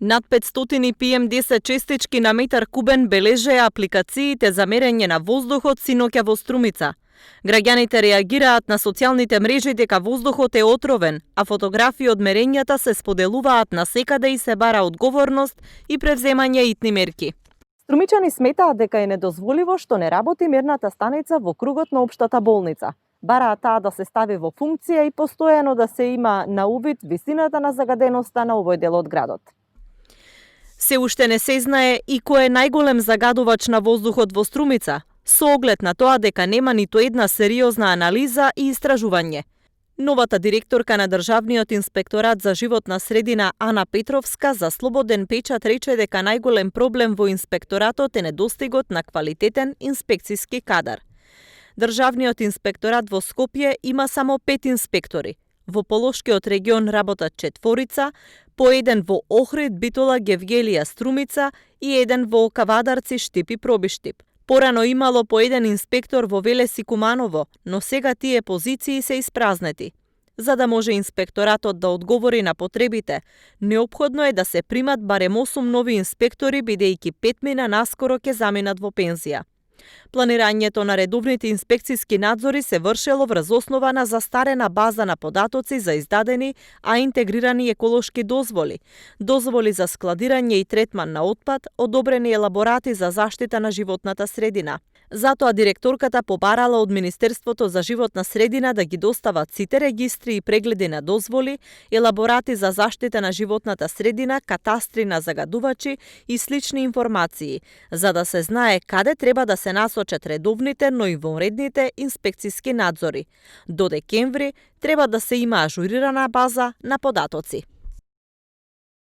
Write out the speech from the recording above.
Над 500 PM10 честички на метар кубен бележеа апликациите за мерење на воздухот синоќа во Струмица. Граѓаните реагираат на социјалните мрежи дека воздухот е отровен, а фотографии од мерењата се споделуваат насекаде и се бара одговорност и превземање итни мерки. Струмичани сметаат дека е недозволиво што не работи мерната станица во кругот на општата болница. Бараат таа да се стави во функција и постојано да се има на увид висината на загаденоста на овој дел од градот. Се уште не се знае и кој е најголем загадувач на воздухот во Струмица, со оглед на тоа дека нема ниту една сериозна анализа и истражување. Новата директорка на Државниот инспекторат за животна средина Ана Петровска за Слободен печат рече дека најголем проблем во инспекторатот е недостигот на квалитетен инспекциски кадар. Државниот инспекторат во Скопје има само 5 инспектори. Во Полошкиот регион работат 4, по еден во Охрид, Битола, Гевгелија, Струмица и еден во Кавадарци, Штип и Пробиштип. Порано имало по еден инспектор во Велеси Куманово, но сега тие позиции се испразнети. За да може инспекторатот да одговори на потребите, неопходно е да се примат барем 8 нови инспектори, бидејќи 5 наскоро ќе заминат во пензија. Планирањето на редовните инспекциски надзори се вршело врз основа на застарена база на податоци за издадени, а интегрирани еколошки дозволи, дозволи за складирање и третман на отпад, одобрени елаборати за заштита на животната средина. Затоа директорката побарала од Министерството за животна средина да ги достават сите регистри и прегледи на дозволи, елаборати за заштита на животната средина, катастри на загадувачи и слични информации, за да се знае каде треба да се насочат редовните, но и вонредните инспекциски надзори. До декември треба да се има ажурирана база на податоци.